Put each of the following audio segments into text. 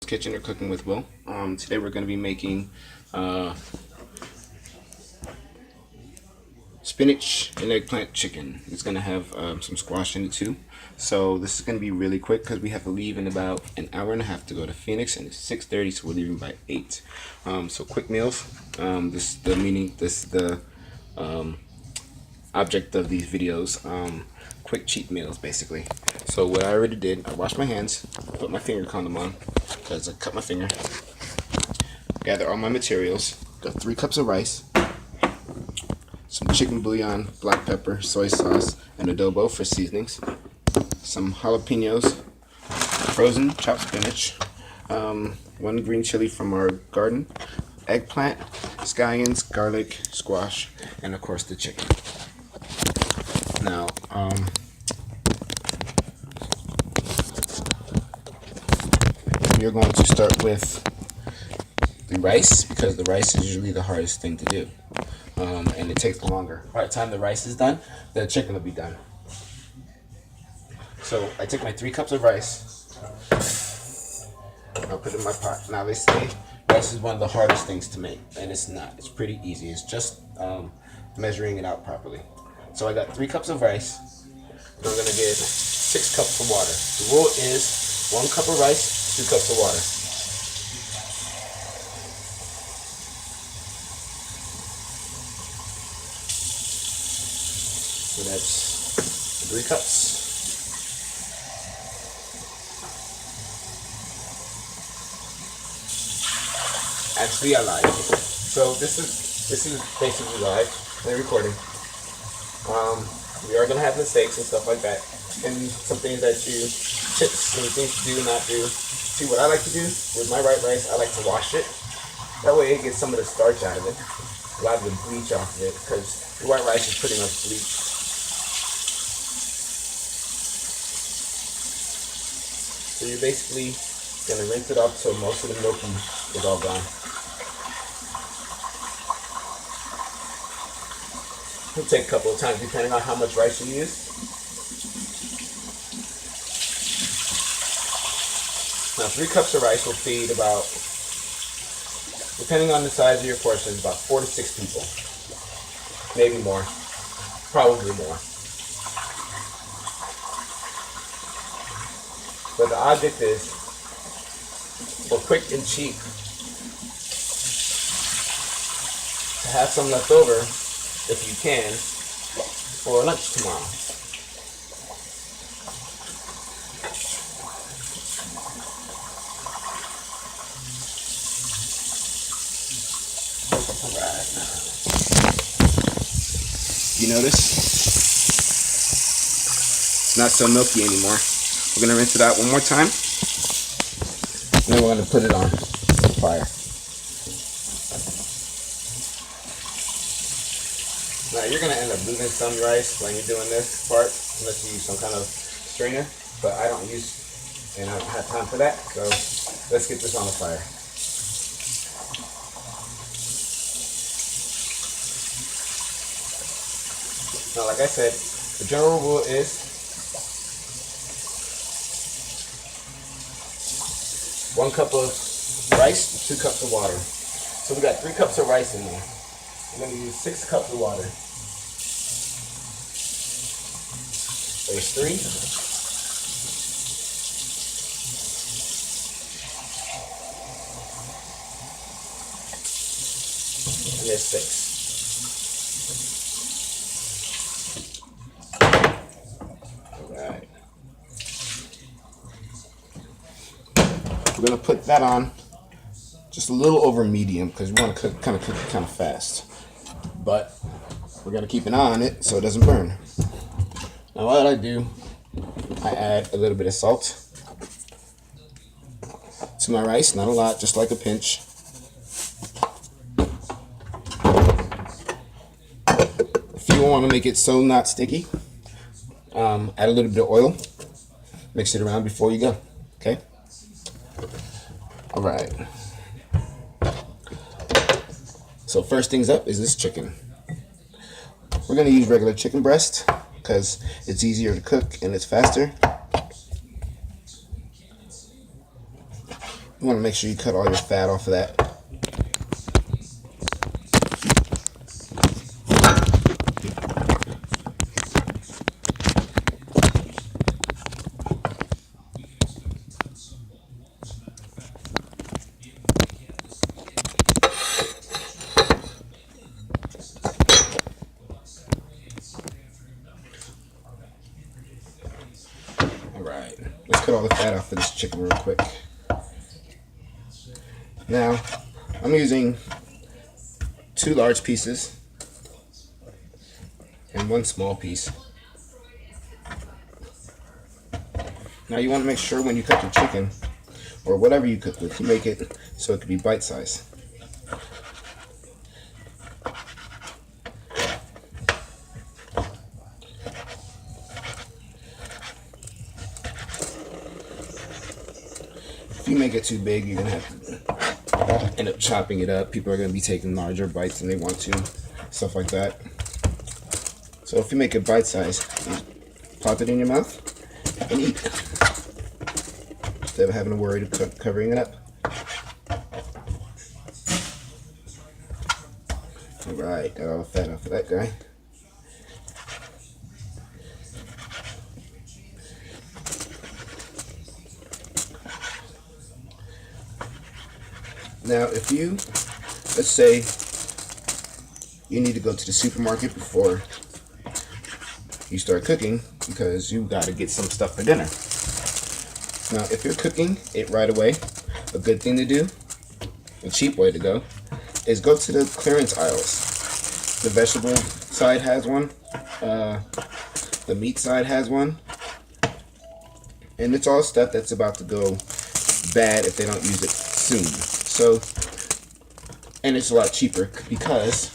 Kitchen or Cooking with Will. Today we're going to be making spinach and eggplant chicken. It's going to have some squash in it too. So this is going to be really quick because we have to leave in about an hour and a half to go to Phoenix, and it's 6:30, so we're leaving by 8. So quick meals. This the object of these videos. Quick cheat meals basically. So what I already did, I washed my hands, put my finger condom on because I cut my finger. Gather all my materials. Got 3 cups of rice, some chicken bouillon, black pepper, soy sauce, and adobo for seasonings, some jalapenos, frozen chopped spinach, 1 green chili from our garden, eggplant, scallions, garlic, squash, and of course the chicken. Now, we are going to start with the rice because the rice is usually the hardest thing to do, and it takes longer. By the time the rice is done, the chicken will be done. So I take my 3 cups of rice, I'll put it in my pot. Now they say rice is one of the hardest things to make, and it's not. It's pretty easy. It's just measuring it out properly. So I got 3 cups of rice, and I'm going to get 6 cups of water. The rule is 1 cup of rice, 2 cups of water. So that's 3 cups. Actually, I lied. So this is basically live. They're recording. We are gonna have mistakes and stuff like that, and some things that you tips and things to do and not do. See, what I like to do with my white rice, I like to wash it. That way, it gets some of the starch out of it, a lot of the bleach off of it, because the white rice is pretty much bleach. So you're basically gonna rinse it off till most of the milky is all gone. It'll take a couple of times depending on how much rice you use. Now 3 cups of rice will feed about, depending on the size of your portions, about 4 to 6 people. Maybe more. Probably more. But the object is, for quick and cheap, to have some left over, if you can, for lunch tomorrow. Alright. You notice? It's not so milky anymore. We're going to rinse it out one more time, and then we're going to put it on the fire. Now you're going to end up losing some rice when you're doing this part, unless you use some kind of strainer, but I don't use, and I don't have time for that, so let's get this on the fire. Now like I said, the general rule is 1 cup of rice, 2 cups of water. So we got 3 cups of rice in there. I'm going to use 6 cups of water. There's 3. And there's 6. Alright. We're going to put that on just a little over medium because we want to cook it kind of fast. But we're going to keep an eye on it so it doesn't burn. Now what I do, I add a little bit of salt to my rice, not a lot, just like a pinch. If you want to make it so not sticky, add a little bit of oil, mix it around before you go, okay? Alright. So first things up is this chicken. We're going to use regular chicken breast because it's easier to cook and it's faster. You want to make sure you cut all your fat off of that. Alright, let's cut all the fat off of this chicken real quick. Now, I'm using 2 large pieces and 1 small piece. Now you want to make sure when you cut your chicken, or whatever you cook with, you make it so it can be bite-sized. If you make it too big, you're going to have to end up chopping it up. People are going to be taking larger bites than they want to, stuff like that. So if you make it bite-sized, you pop it in your mouth and eat, instead of having to worry about covering it up. Alright, got all the fat off of that guy. Now, if you, let's say, you need to go to the supermarket before you start cooking because you got to get some stuff for dinner. Now, if you're cooking it right away, a good thing to do, a cheap way to go, is go to the clearance aisles. The vegetable side has one, the meat side has one, and it's all stuff that's about to go bad if they don't use it soon. So, and it's a lot cheaper because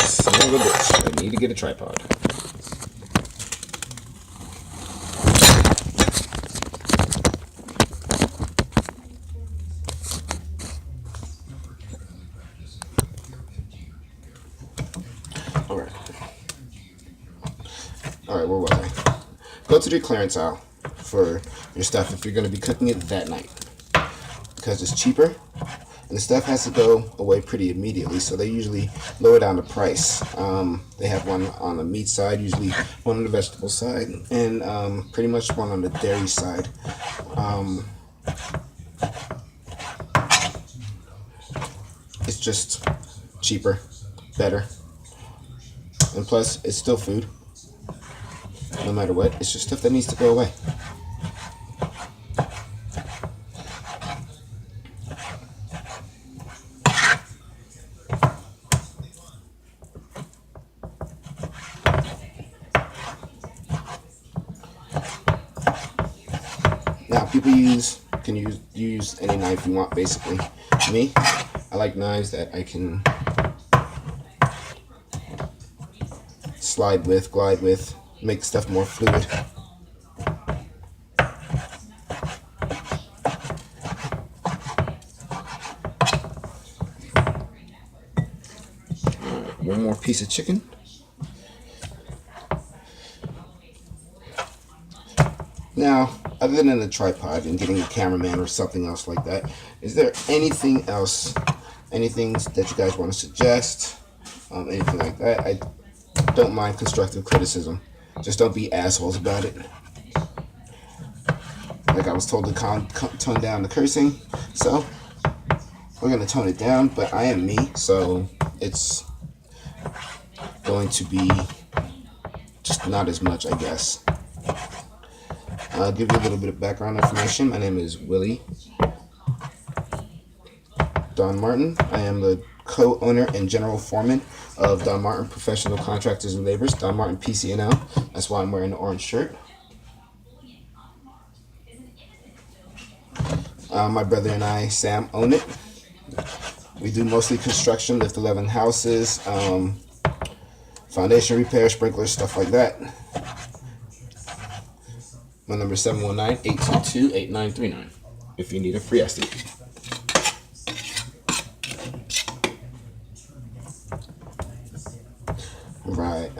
son of a bitch, I need to get a tripod. Alright, where was I? Go to the clearance aisle for your stuff if you're going to be cooking it that night, because it's cheaper and the stuff has to go away pretty immediately, so they usually lower down the price. They have one on the meat side, usually one on the vegetable side, and pretty much one on the dairy side. It's just cheaper, better, and plus it's still food. No matter what, it's just stuff that needs to go away. Now, people can use any knife you want, basically. Me, I like knives that I can slide with, glide with, make stuff more fluid. One more piece of chicken. Now, other than the tripod and getting a cameraman or something else like that, is there anything else, anything that you guys want to suggest, anything like that? I don't mind constructive criticism. Just don't be assholes about it. Like I was told to tone down the cursing, so we're going to tone it down, but I am me, so it's going to be just not as much, I guess. I'll give you a little bit of background information. My name is Willie Don Martin. I am the co-owner and general foreman of Don Martin Professional Contractors and Laborers, Don Martin PCNL. That's why I'm wearing the orange shirt. My brother and I, Sam, own it. We do mostly construction, lift 11 houses, foundation repair, sprinklers, stuff like that. My number is 719-822-8939 if you need a free estimate. Right.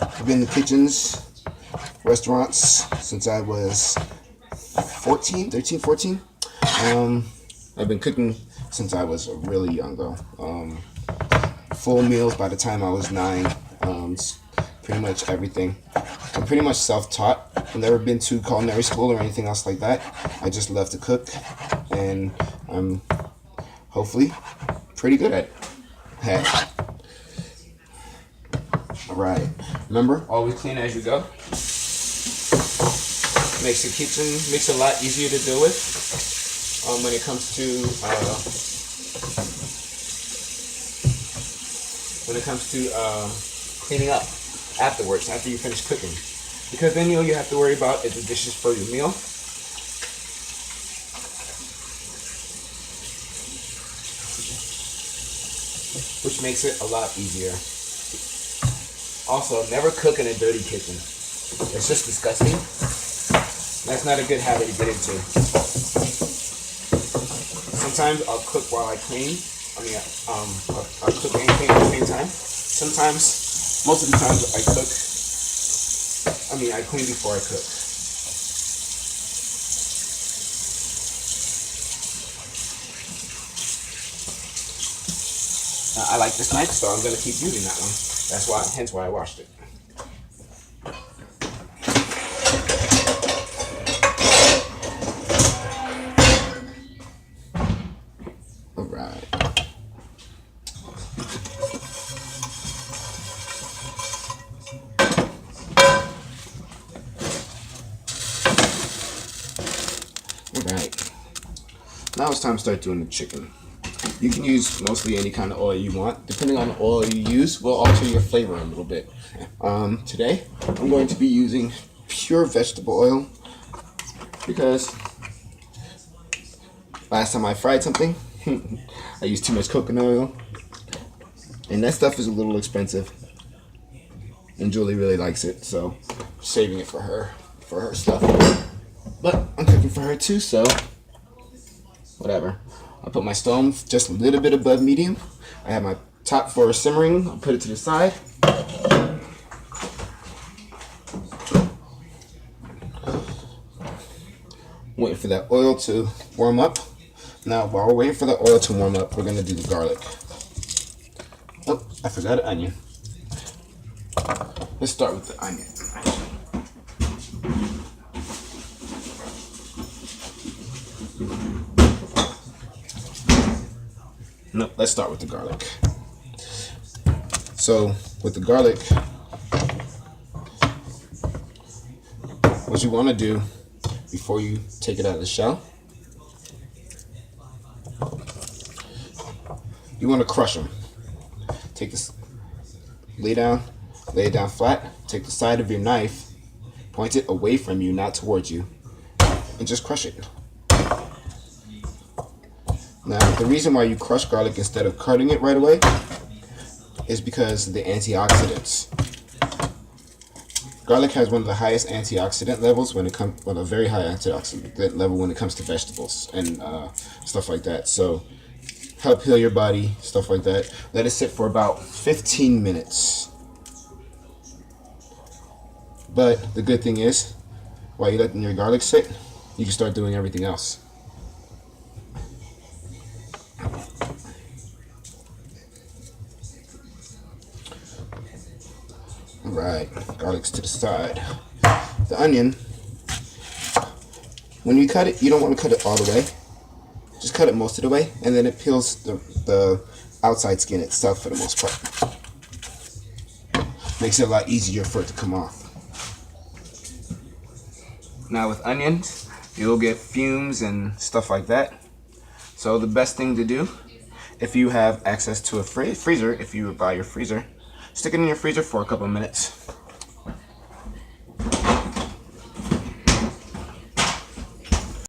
I've been in the kitchens, restaurants since I was 13, 14. I've been cooking since I was really young though. Full meals by the time I was 9. Pretty much everything. I'm pretty much self-taught. I've never been to culinary school or anything else like that. I just love to cook, and I'm hopefully pretty good at it. Hey. Alright. Remember, always clean as you go. Makes the kitchen a lot easier to deal with when it comes to cleaning up afterwards, after you finish cooking. Because then all you have to worry about is the dishes for your meal. Which makes it a lot easier. Also, never cook in a dirty kitchen. It's just disgusting. That's not a good habit to get into. Sometimes I'll cook while I clean. I'll cook and clean at the same time. Sometimes, most of the times I clean before I cook. I like this knife, so I'm gonna keep using that one. Hence why I washed it. All right. Now it's time to start doing the chicken. You can use mostly any kind of oil you want. Depending on the oil you use will alter your flavor a little bit. Today, I'm going to be using pure vegetable oil because last time I fried something, I used too much coconut oil. And that stuff is a little expensive. And Julie really likes it, so I'm saving it for her stuff. But I'm cooking for her too, so whatever. I put my stove just a little bit above medium. I have my top for simmering. I'll put it to the side. Waiting for that oil to warm up. Now, while we're waiting for the oil to warm up, we're going to do the garlic. Oh, I forgot an onion. Let's start with the onion. No, let's start with the garlic. So, with the garlic, what you want to do before you take it out of the shell, you want to crush them. Take this, lay it down flat, take the side of your knife, point it away from you, not towards you, and just crush it. Now, the reason why you crush garlic instead of cutting it right away is because of the antioxidants. Garlic has one of the highest antioxidant levels when it comes, well, a very high antioxidant level when it comes to vegetables and stuff like that. So, help heal your body, stuff like that. Let it sit for about 15 minutes. But the good thing is, while you're letting your garlic sit, you can start doing everything else. Alright, garlic's to the side. The onion, when you cut it, you don't want to cut it all the way. Just cut it most of the way, and then it peels the outside skin itself for the most part. Makes it a lot easier for it to come off. Now with onions, you'll get fumes and stuff like that. So the best thing to do, if you have access to a freezer, if you buy your freezer, stick it in your freezer for a couple of minutes.